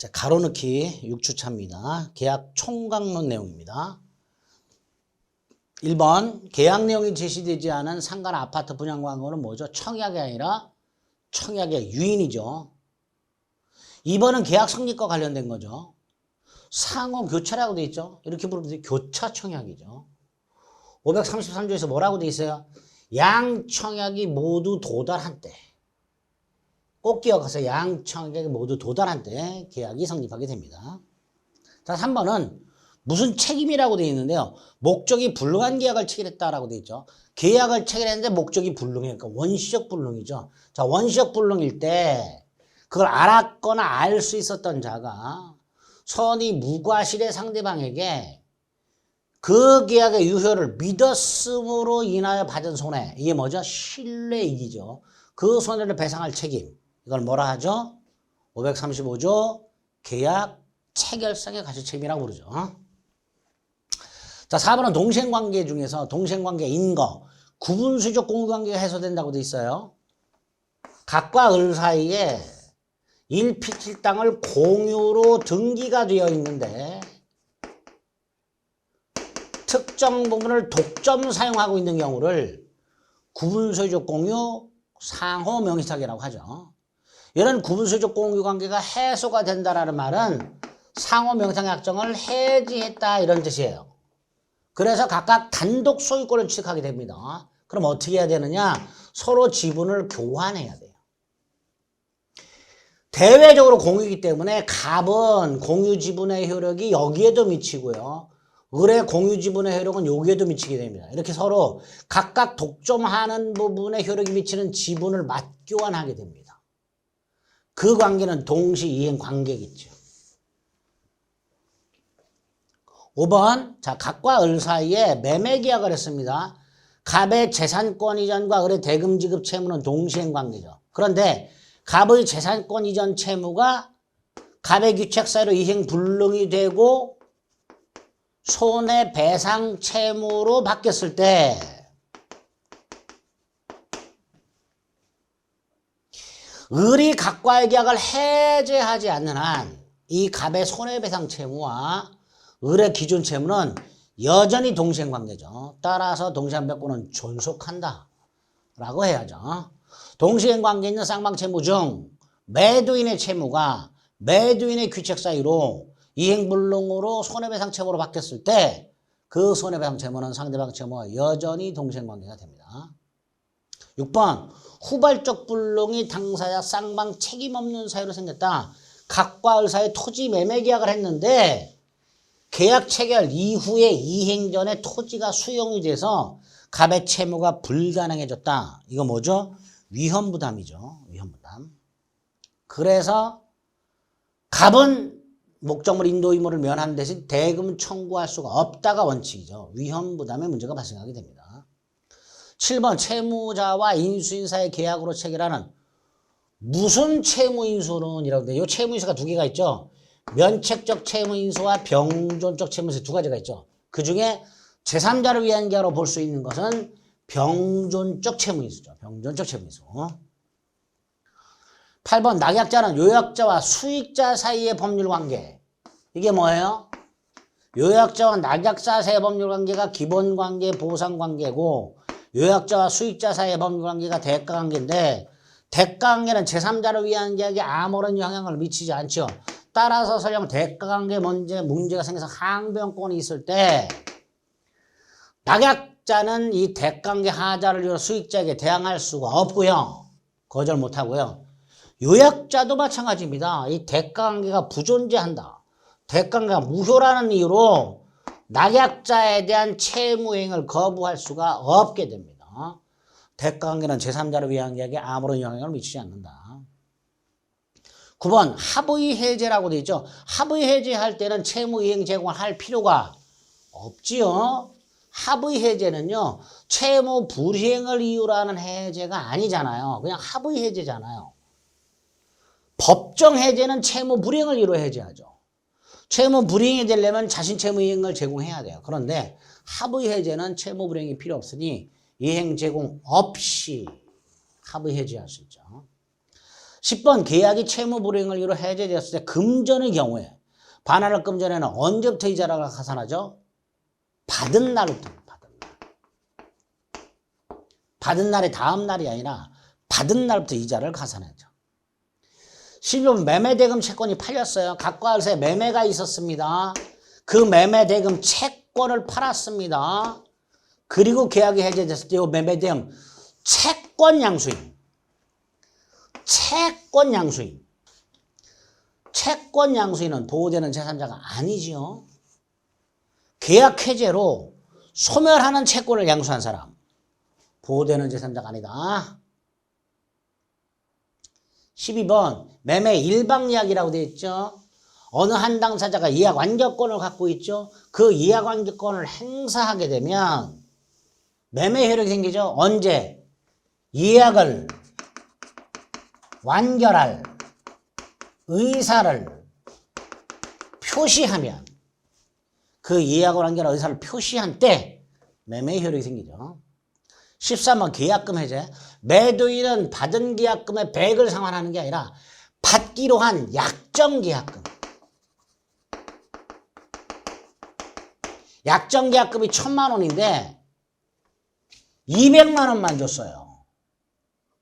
자, 가로넣기 6주차입니다. 계약 총각론 내용입니다. 1번 계약 내용이 제시되지 않은 상가 아파트 분양 광고는 뭐죠? 청약이 아니라 청약의 유인이죠. 2번은 계약 성립과 관련된 거죠. 상호 교차라고 돼 있죠. 이렇게 부르면 교차 청약이죠. 533조에서 뭐라고 돼 있어요? 양 청약이 모두 도달한 때. 꼭 기억하세요. 양 청약이 모두 도달한 때 계약이 성립하게 됩니다. 자, 3번은 무슨 책임이라고 되어 있는데요. 목적이 불능한 계약을 체결했다라고 되어 있죠. 계약을 체결했는데 목적이 불능해요. 그러니까 원시적 불능이죠. 자, 원시적 불능일 때 그걸 알았거나 알 수 있었던 자가 선의 무과실의 상대방에게 그 계약의 유효를 믿었음으로 인하여 받은 손해. 이게 뭐죠? 신뢰이익이죠. 그 손해를 배상할 책임. 이걸 뭐라 하죠? 535조 계약 체결성의 가시책임이라고 부르죠. 자, 4번은 동생관계 중에서 동생관계 인거, 구분수적 공유관계가 해소된다고 돼 있어요. 각과 을 사이에 1피트 땅을 공유로 등기가 되어 있는데 특정 부분을 독점 사용하고 있는 경우를 구분소유적 공유 상호 명의사기라고 하죠. 이런 구분소유적 공유 관계가 해소가 된다라는 말은 상호 명의상 약정을 해지했다 이런 뜻이에요. 그래서 각각 단독 소유권을 취득하게 됩니다. 그럼 어떻게 해야 되느냐? 서로 지분을 교환해야 돼요. 대외적으로 공유이기 때문에 갑은 공유 지분의 효력이 여기에도 미치고요. 을의 공유 지분의 효력은 여기에도 미치게 됩니다. 이렇게 서로 각각 독점하는 부분에 효력이 미치는 지분을 맞교환하게 됩니다. 그 관계는 동시이행 관계겠죠. 5번, 자, 갑과 을 사이에 매매 계약을 했습니다. 갑의 재산권 이전과 을의 대금 지급 채무는 동시행 관계죠. 그런데 갑의 재산권 이전 채무가 갑의 귀책 사유로 이행 불능이 되고 손해배상 채무로 바뀌었을 때 을이 갑과의 계약을 해제하지 않는 한 이 갑의 손해배상 채무와 을의 기존 채무는 여전히 동시행관계죠. 따라서 동시행배권은 존속한다 라고 해야죠. 동시행관계에 있는 쌍방채무 중 매도인의 채무가 매도인의 귀책 사유로 이행불능으로 손해배상 채무로 바뀌었을 때 그 손해배상 채무는 상대방 채무와 여전히 동시행관계가 됩니다. 6번 후발적 불능이 당사자 쌍방 책임 없는 사유로 생겼다. 갑과 을 사이 토지 매매 계약을 했는데 계약 체결 이후에 이행 전에 토지가 수용이 돼서 갑의 채무가 불가능해졌다. 이거 뭐죠? 위헌부담이죠. 위헌부담. 그래서 갑은 목적물 인도 의무를 면하는 대신 대금 청구할 수가 없다가 원칙이죠. 위헌부담의 문제가 발생하게 됩니다. 7번 채무자와 인수인 사이의 계약으로 체결하는 무슨 채무인수는 이라고 돼요. 이 채무인수가 두 개가 있죠. 면책적 채무인수와 병존적 채무인수 두 가지가 있죠. 그 중에 제3자를 위한 계약으로 볼 수 있는 것은 병존적 채무인수죠. 병존적 채무인수. 8번 낙약자는 요약자와 수익자 사이의 법률관계. 이게 뭐예요? 요약자와 낙약자 사이의 법률관계가 기본관계, 보상관계고 요약자와 수익자 사이의 법률관계가 대가관계인데 대가관계는 제3자를 위한 계약에 아무런 영향을 미치지 않죠. 따라서 설령 대가관계 문제가 생겨서 항변권이 있을 때 낙약자는 이 대가관계 하자를 이유로 수익자에게 대항할 수가 없고요. 거절 못하고요. 요약자도 마찬가지입니다. 이 대가관계가 부존재한다. 대가관계가 무효라는 이유로 낙약자에 대한 채무행을 거부할 수가 없게 됩니다. 대가관계는 제3자를 위한 계약에 아무런 영향을 미치지 않는다. 9번 합의 해제라고 되어 있죠. 합의 해제할 때는 채무이행 제공을 할 필요가 없지요. 합의 해제는요. 채무 불이행을 이유로 하는 해제가 아니잖아요. 그냥 합의 해제잖아요. 법정 해제는 채무 불이행을 이유로 해제하죠. 채무 불이행이 되려면 자신 채무 이행을 제공해야 돼요. 그런데 합의 해제는 채무 불이행이 필요 없으니 이행 제공 없이 합의 해제할 수 있죠. 10번 계약이 채무 불이행을 이유로 해제되었을 때 금전의 경우에 반환을 금전에는 언제부터 이자를 가산하죠? 받은 날부터. 받은 날의 다음 날이 아니라 받은 날부터 이자를 가산하죠. 12번 매매대금 채권이 팔렸어요. 각과 을세 매매가 있었습니다. 그 매매대금 채권을 팔았습니다. 그리고 계약이 해제됐을 때 이 매매대금 채권 양수인. 채권 양수인. 채권 양수인은 보호되는 제3자가 아니지요. 계약 해제로 소멸하는 채권을 양수한 사람. 보호되는 제3자가 아니다. 12번 매매 일방예약이라고 되어 있죠. 어느 한 당사자가 예약 완결권을 갖고 있죠. 그 예약 완결권을 행사하게 되면 매매 효력이 생기죠. 언제? 예약을 완결할 의사를 표시하면 그 예약을 완결할 의사를 표시한 때 매매 효력이 생기죠. 13번 계약금 해제. 매도인은 받은 계약금의 100을 상환하는 게 아니라 받기로 한 약정 계약금. 약정 계약금이 1000만 원인데 200만 원만 줬어요.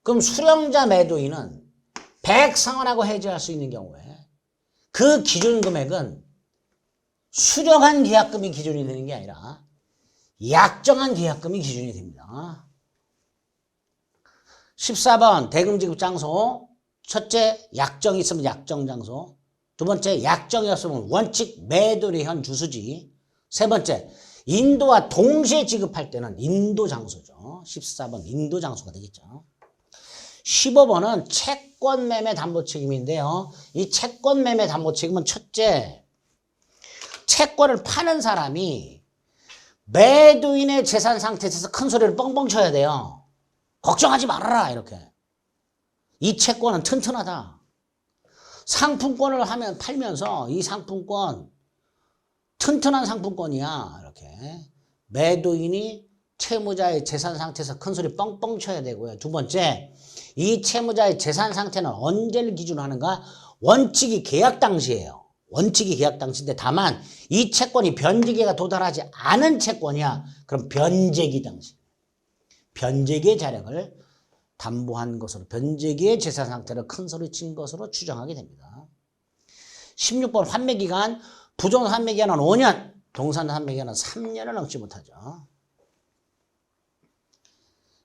그럼 수령자 매도인은 100 상환하고 해지할 수 있는 경우에 그 기준 금액은 수령한 계약금이 기준이 되는 게 아니라 약정한 계약금이 기준이 됩니다. 14번 대금지급 장소. 첫째, 약정이 있으면 약정 장소. 두 번째, 약정이 없으면 원칙 매도의 현 주수지. 세 번째, 인도와 동시에 지급할 때는 인도 장소죠. 14번 인도 장소가 되겠죠. 15번은 채권 매매 담보 책임인데요. 이 채권 매매 담보 책임은 첫째, 채권을 파는 사람이 매도인의 재산 상태에서 큰 소리를 뻥뻥 쳐야 돼요. 걱정하지 말아라 이렇게. 이 채권은 튼튼하다. 상품권을 하면 팔면서 이 상품권 튼튼한 상품권이야 이렇게. 매도인이 채무자의 재산 상태에서 큰 소리 뻥뻥 쳐야 되고요. 두 번째, 이 채무자의 재산 상태는 언제를 기준으로 하는가? 원칙이 계약 당시예요. 원칙이 계약 당시인데 다만 이 채권이 변제기가 도달하지 않은 채권이야. 그럼 변제기 당시. 변제기의 자력을 담보한 것으로 변제기의 재산 상태를 큰 소리 친 것으로 추정하게 됩니다. 16번 환매기간. 부동 환매기간은 5년, 동산 환매기간은 3년을 넘지 못하죠.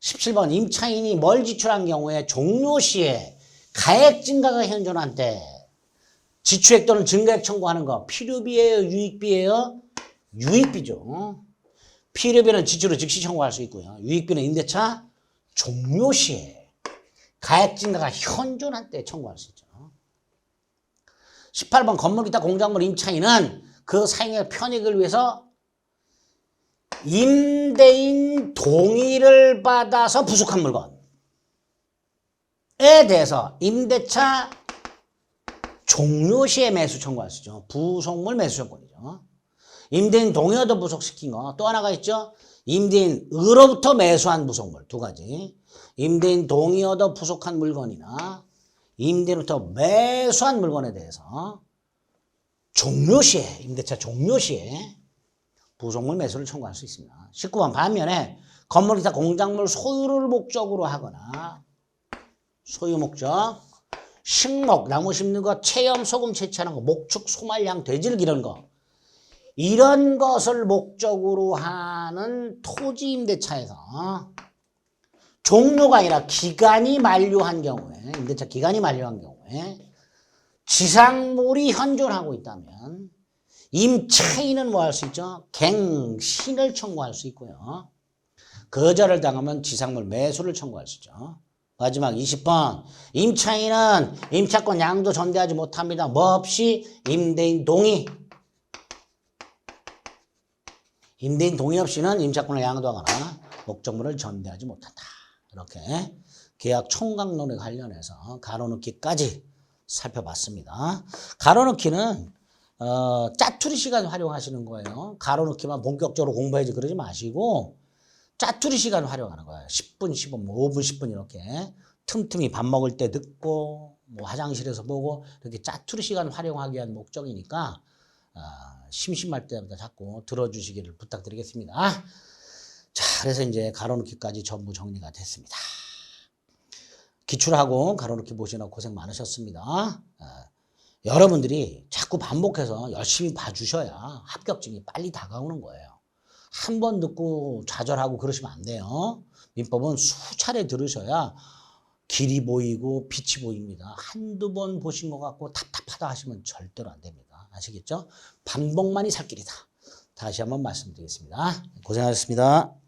17번 임차인이 뭘 지출한 경우에 종료시에 가액 증가가 현존한 때 지출액 또는 증가액 청구하는 거 필요비예요, 유익비예요? 유익비죠. 필요비는 지출을 즉시 청구할 수 있고요. 유익비는 임대차 종료 시에 가액 증가가 현존한 때 청구할 수 있죠. 18번 건물 기타 공작물 임차인은 그 사용의 편익을 위해서 임대인 동의를 받아서 부속한 물건에 대해서 임대차 종료 시에 매수 청구할 수 있죠. 부속물 매수 청구이죠. 임대인 동의 얻어 부속시킨 거. 또 하나가 있죠. 임대인으로부터 매수한 부속물. 두 가지. 임대인 동의 얻어 부속한 물건이나 임대인으로부터 매수한 물건에 대해서 종료 시에, 임대차 종료 시에 부속물 매수를 청구할 수 있습니다. 19번 반면에 건물 기타 공작물 소유를 목적으로 하거나 소유 목적, 식목, 나무 심는 거, 체험, 소금 채취하는 거, 목축, 소말량, 돼지를 기르는 거 이런 것을 목적으로 하는 토지 임대차에서 종료가 아니라 기간이 만료한 경우에 임대차 기간이 만료한 경우에 지상물이 현존하고 있다면 임차인은 뭐 할 수 있죠? 갱신을 청구할 수 있고요. 거절을 당하면 지상물 매수를 청구할 수 있죠. 마지막 20번 임차인은 임차권 양도 전대하지 못합니다. 뭐 없이? 임대인 동의. 임대인 동의 없이는 임차권을 양도하거나 목적물을 전대하지 못한다. 이렇게 계약 총각론에 관련해서 가로넣기까지 살펴봤습니다. 가로넣기는 짜투리 시간 활용하시는 거예요. 가로넣기만 본격적으로 공부해야지 그러지 마시고 짜투리 시간 활용하는 거예요. 10분, 15분, 5분, 10분 이렇게 틈틈이 밥 먹을 때 듣고 뭐 화장실에서 보고 이렇게 짜투리 시간 활용하기 위한 목적이니까 심심할 때마다 자꾸 들어주시기를 부탁드리겠습니다. 자, 그래서 이제 가로놓기까지 전부 정리가 됐습니다. 기출하고 가로놓기 보시느라 고생 많으셨습니다. 여러분들이 자꾸 반복해서 열심히 봐주셔야 합격증이 빨리 다가오는 거예요. 한 번 듣고 좌절하고 그러시면 안 돼요. 민법은 수차례 들으셔야 길이 보이고 빛이 보입니다. 한두 번 보신 것 같고 답답하다 하시면 절대로 안 됩니다. 아시겠죠? 반복만이 살 길이다. 다시 한번 말씀드리겠습니다. 고생하셨습니다.